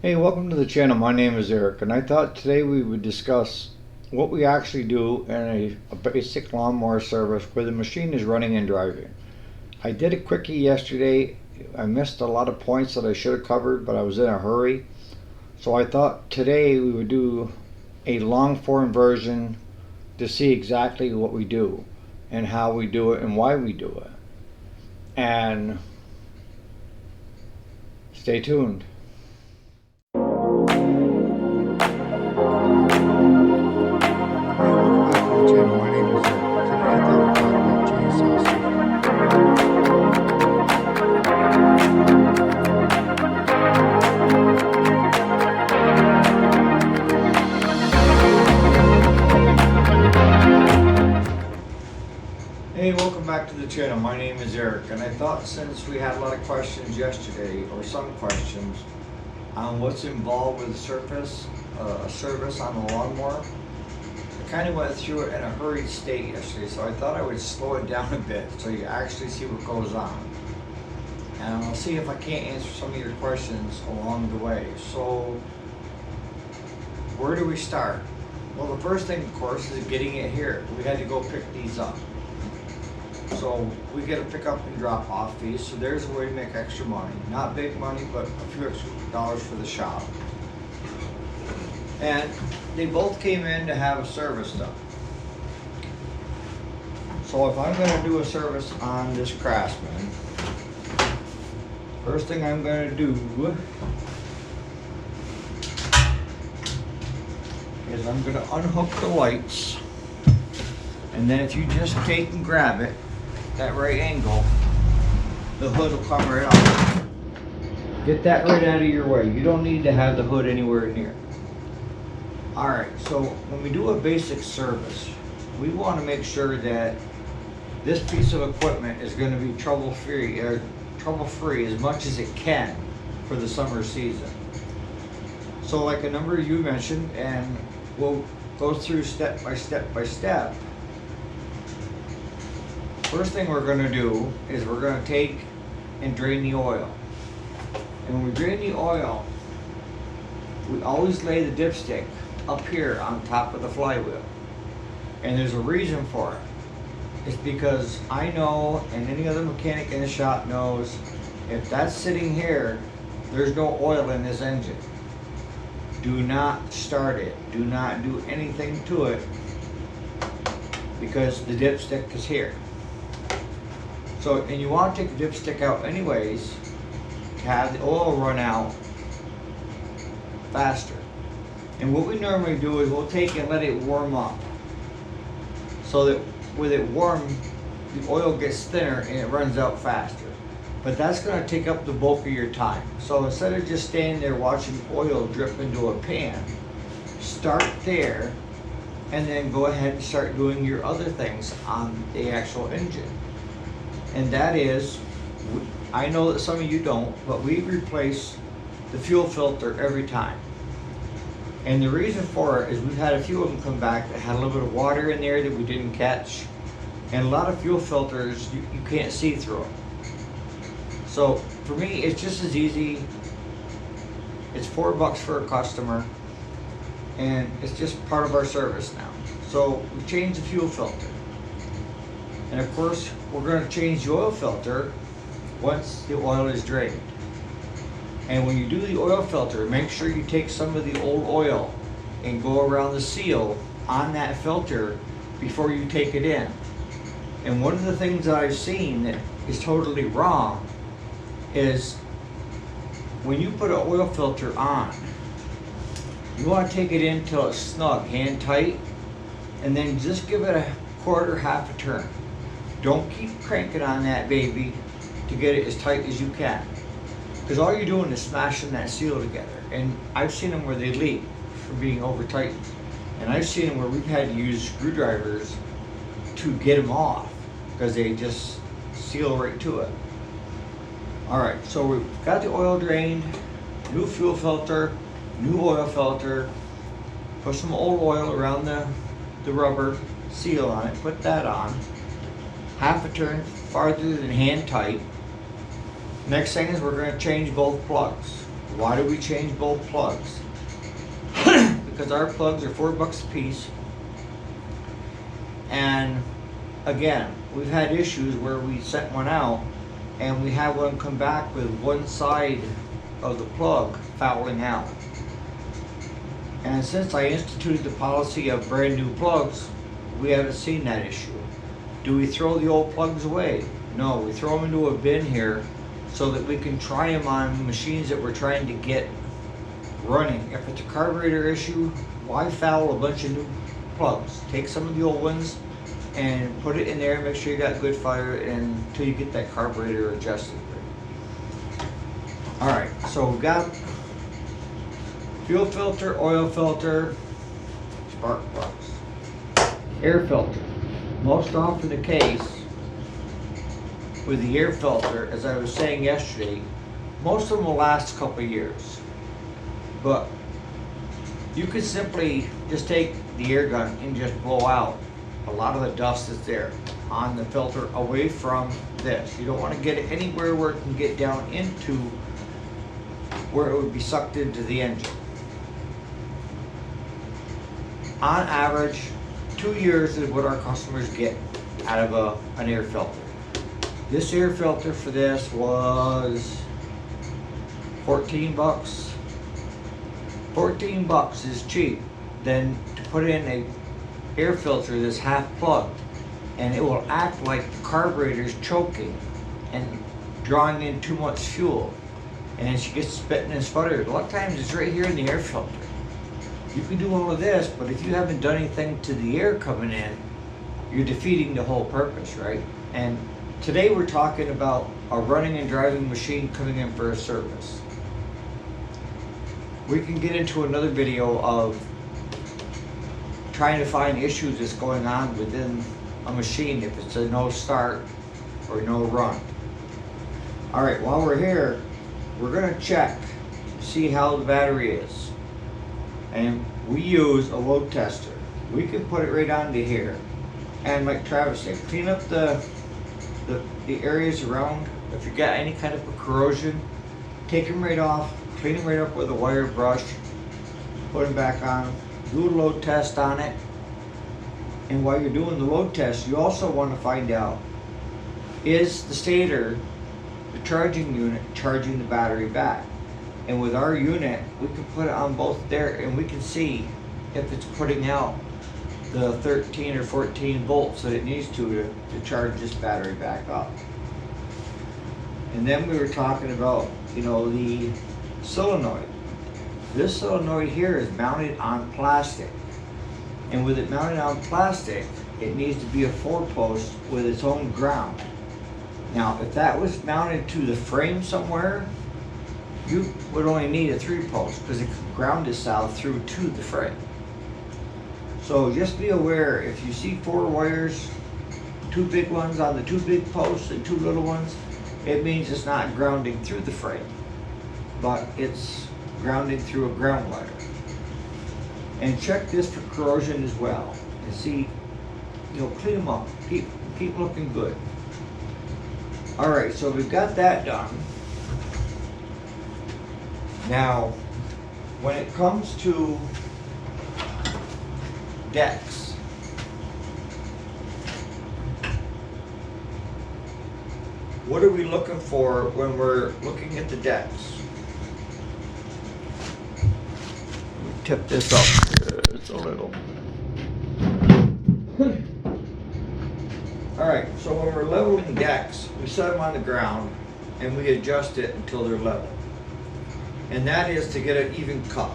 Hey, welcome to the channel. My name is Eric, and I thought today we would discuss what we actually do in a basic lawnmower service where the machine is running and driving. I did a quickie yesterday. I missed a lot of points that I should have covered, but I was in a hurry. So I thought today we would do a long form version to see exactly what we do and how we do it and why we do it. And stay tuned. Hey, welcome back to the channel. My name is Eric, and I thought since we had a lot of questions yesterday, or some questions, on what's involved with a service on the lawnmower, I kind of went through it in a hurried state yesterday, so I thought I would slow it down a bit so you actually see what goes on. And I'll see if I can't answer some of your questions along the way. So, where do we start? Well, the first thing, of course, is getting it here. We had to go pick these up. So we get a pick up and drop off fees, so there's a way to make extra money. Not big money, but a few extra dollars for the shop. And they both came in to have a service done. So if I'm gonna do a service on this Craftsman, first thing I'm gonna do is I'm gonna unhook the lights, and then if you just take and grab it, that right angle, the hood will come right off. Get that right out of your way. You don't need to have the hood anywhere near. Alright, so when we do a basic service, we want to make sure that this piece of equipment is going to be trouble-free as much as it can for the summer season. So like a number you mentioned, and we'll go through step by step by step. First thing we're going to do is we're going to take and drain the oil. And when we drain the oil, we always lay the dipstick up here on top of the flywheel. And there's a reason for it. It's because I know, and any other mechanic in the shop knows, if that's sitting here, there's no oil in this engine. Do not start it. Do not do anything to it because the dipstick is here. So, and you want to take the dipstick out anyways to have the oil run out faster. And what we normally do is we'll take and let it warm up so that with it warm, the oil gets thinner and it runs out faster. But that's going to take up the bulk of your time. So instead of just standing there watching oil drip into a pan, start there and then go ahead and start doing your other things on the actual engine. And that is, I know that some of you don't, but we replace the fuel filter every time. And the reason for it is we've had a few of them come back that had a little bit of water in there that we didn't catch. And a lot of fuel filters, you can't see through them. So for me, it's just as easy. It's $4 for a customer, and it's just part of our service now. So we change the fuel filter. And of course, we're going to change the oil filter once the oil is drained. And when you do the oil filter, make sure you take some of the old oil and go around the seal on that filter before you take it in. And one of the things that I've seen that is totally wrong is when you put an oil filter on, you want to take it in till it's snug, hand tight, and then just give it a quarter, half a turn. Don't keep cranking on that baby to get it as tight as you can. Because all you're doing is smashing that seal together. And I've seen them where they leak from being over tightened. And I've seen them where we've had to use screwdrivers to get them off because they just seal right to it. Alright, so we've got the oil drained, new fuel filter, new oil filter, put some old oil around the rubber seal on it, put that on. Half a turn farther than hand tight. Next thing is we're going to change both plugs. Why do we change both plugs? Because our plugs are $4 a piece. And again, we've had issues where we sent one out and we have one come back with one side of the plug fouling out. And since I instituted the policy of brand new plugs, we haven't seen that issue. Do we throw the old plugs away? No, we throw them into a bin here so that we can try them on machines that we're trying to get running. If it's a carburetor issue, why foul a bunch of new plugs? Take some of the old ones and put it in there, make sure you got good fire until you get that carburetor adjusted. Alright, so we've got fuel filter, oil filter, spark plugs, air filter. Most often the case with the air filter, as I was saying yesterday, most of them will last a couple of years. But you could simply just take the air gun and just blow out a lot of the dust that's there on the filter away from this. You don't want to get it anywhere where it can get down into where it would be sucked into the engine. On average, 2 years is what our customers get out of an air filter. This air filter for this was 14 bucks. 14 bucks is cheap than to put in a air filter that's half plugged, and it will act like the carburetor's choking and drawing in too much fuel, and she gets spitting and sputtering. A lot of times it's right here in the air filter. You can do all of this, but if you haven't done anything to the air coming in, you're defeating the whole purpose, right? And today we're talking about a running and driving machine coming in for a service. We can get into another video of trying to find issues that's going on within a machine if it's a no start or no run. All right, while we're here, we're gonna check, see how the battery is. And we use a load tester. We can put it right onto here. And like Travis said, clean up the areas around. If you got any kind of a corrosion, take them right off, clean them right up with a wire brush, put them back on, do a load test on it. And while you're doing the load test, you also want to find out, is the stator, the charging unit, charging the battery back? And with our unit, we can put it on both there and we can see if it's putting out the 13 or 14 volts that it needs to charge this battery back up. And then we were talking about, you know, the solenoid. This solenoid here is mounted on plastic. And with it mounted on plastic, it needs to be a 4-post with its own ground. Now, if that was mounted to the frame somewhere, you would only need a 3-post because it could ground itself through to the frame. So just be aware, if you see 4 wires, 2 big ones on the 2 big posts and 2 little ones, it means it's not grounding through the frame, but it's grounding through a ground wire. And check this for corrosion as well. And see, you know, clean them up. Keep looking good. All right, so we've got that done. Now, when it comes to decks, what are we looking for when we're looking at the decks? Let me tip this up just a little. Alright, so when we're leveling decks, we set them on the ground and we adjust it until they're level. And that is to get an even cut.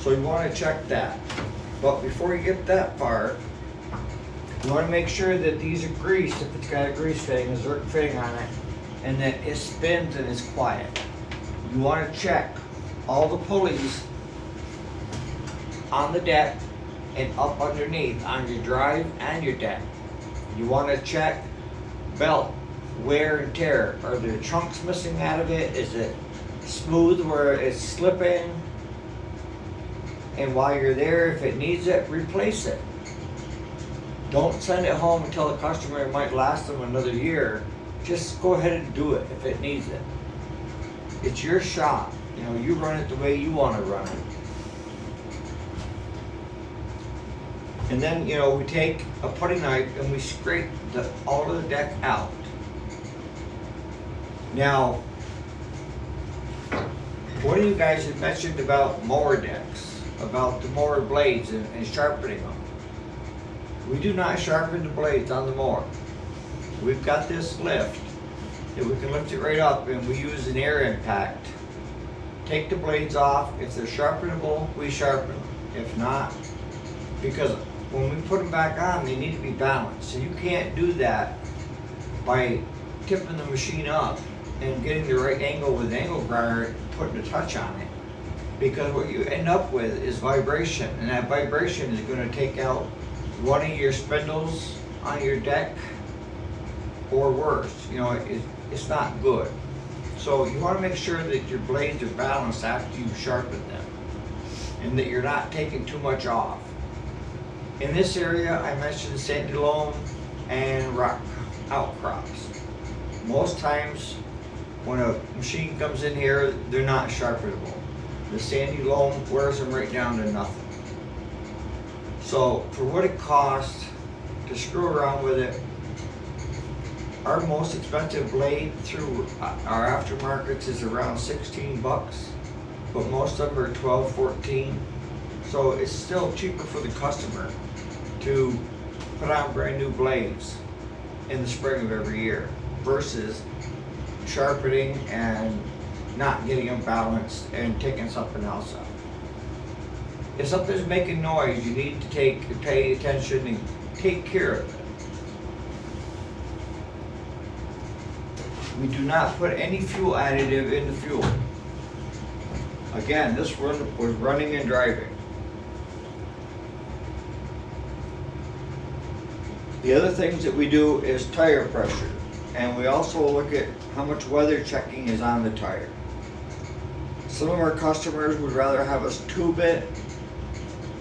So you want to check that. But before you get that far, you want to make sure that these are greased, if it's got a grease fitting, a Zerk fitting on it, and that it spins and is quiet. You want to check all the pulleys on the deck and up underneath on your drive and your deck. You want to check belt wear and tear. Are there chunks missing out of it? Is it smooth where it's slipping? And while you're there, if it needs it, replace it. Don't send it home and tell the customer it might last them another year. Just go ahead and do it if it needs it. It's your shop. You know, you run it the way you want to run it. And then, you know, we take a putty knife and we scrape all of the deck out. Now, one of you guys had mentioned about mower decks, about the mower blades and sharpening them. We do not sharpen the blades on the mower. We've got this lift that we can lift it right up, and we use an air impact. Take the blades off. If they're sharpenable, we sharpen them. If not, because when we put them back on, they need to be balanced. So you can't do that by tipping the machine up and getting the right angle with the angle grinder and putting a touch on it. Because what you end up with is vibration, and that vibration is going to take out one of your spindles on your deck, or worse. You know, it's not good. So you want to make sure that your blades are balanced after you sharpen them, and that you're not taking too much off. In this area, I mentioned sandy loam and rock outcrops. Most times when a machine comes in here, they're not sharpenable. The sandy loam wears them right down to nothing. So for what it costs to screw around with it, our most expensive blade through our aftermarkets is around 16 bucks, but most of them are 12, 14. So it's still cheaper for the customer to put on brand new blades in the spring of every year versus sharpening and not getting them balanced and taking something else out. If something's making noise, you need to pay attention and take care of it. We do not put any fuel additive in the fuel. Again, this one was running and driving. The other things that we do is tire pressure, and we also look at how much weather checking is on the tire. Some of our customers would rather have us tube it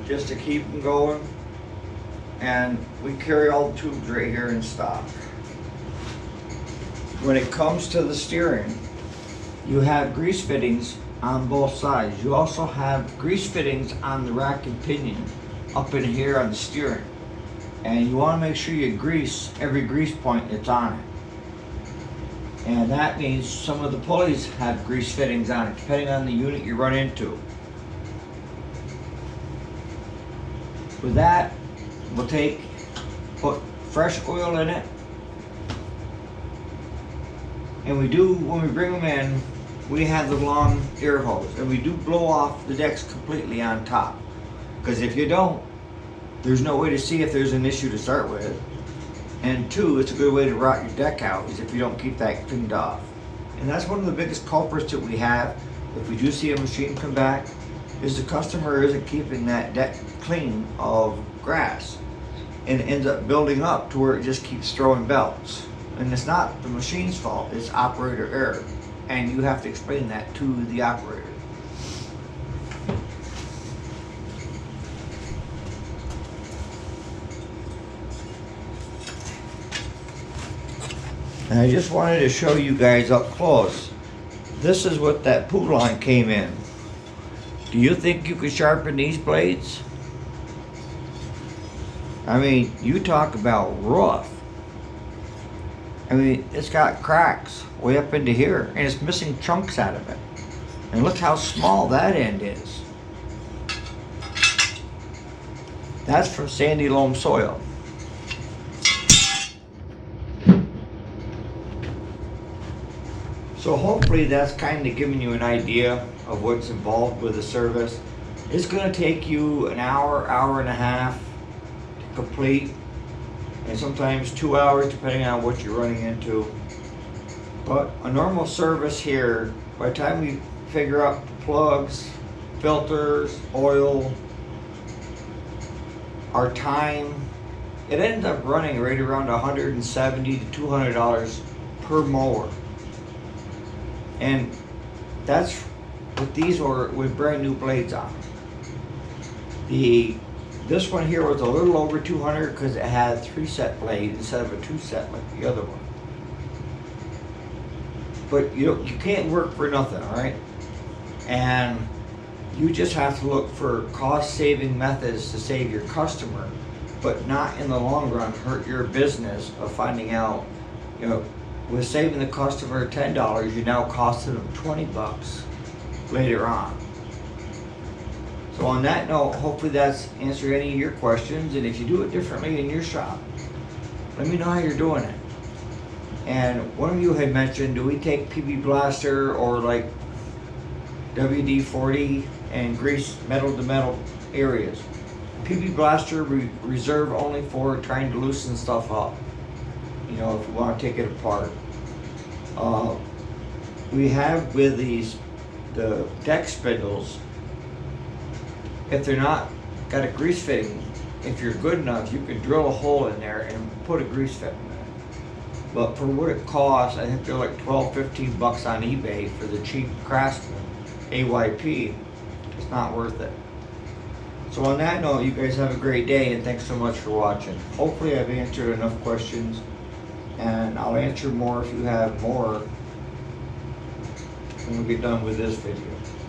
just to keep them going, and we carry all the tubes right here in stock. When it comes to the steering, you have grease fittings on both sides. You also have grease fittings on the rack and pinion up in here on the steering. And you want to make sure you grease every grease point that's on it. And that means some of the pulleys have grease fittings on it, depending on the unit you run into. With that, we'll put fresh oil in it. And when we bring them in, we have the long air hose, and we do blow off the decks completely on top. Because if you don't, there's no way to see if there's an issue to start with. And two, it's a good way to rot your deck out, is if you don't keep that cleaned off. And that's one of the biggest culprits that we have, if we do see a machine come back, is the customer isn't keeping that deck clean of grass. And it ends up building up to where it just keeps throwing belts. And it's not the machine's fault, it's operator error. And you have to explain that to the operator. And I just wanted to show you guys up close. This is what that poo line came in. Do you think you could sharpen these blades? I mean, you talk about rough. I mean, it's got cracks way up into here, and it's missing chunks out of it. And look how small that end is. That's from sandy loam soil. So hopefully that's kind of giving you an idea of what's involved with the service. It's going to take you an hour, hour and a half to complete, and sometimes 2 hours depending on what you're running into. But a normal service here, by the time we figure out the plugs, filters, oil, our time, it ends up running right around $170 to $200 per mower. And that's what these are with brand new blades on. This one here was a little over 200 because it had a 3-set blade instead of a 2-set like the other one. But you can't work for nothing, all right? And you just have to look for cost-saving methods to save your customer, but not in the long run hurt your business of finding out, you know, with saving the customer $10, you now costed them $20 later on. So on that note, hopefully that's answered any of your questions, and if you do it differently in your shop, let me know how you're doing it. And one of you had mentioned, do we take PB Blaster or like WD-40 and grease metal to metal areas? PB Blaster reserve only for trying to loosen stuff up, you know, if you want to take it apart. We have with the deck spindles, if they're not got a grease fitting, if you're good enough, you can drill a hole in there and put a grease fitting in it. But for what it costs, I think they're like $12-15 on eBay for the cheap Craftsman AYP. It's not worth it. So on that note, you guys have a great day, and thanks so much for watching. Hopefully I've answered enough questions, and I'll answer more if you have more when we get done with this video.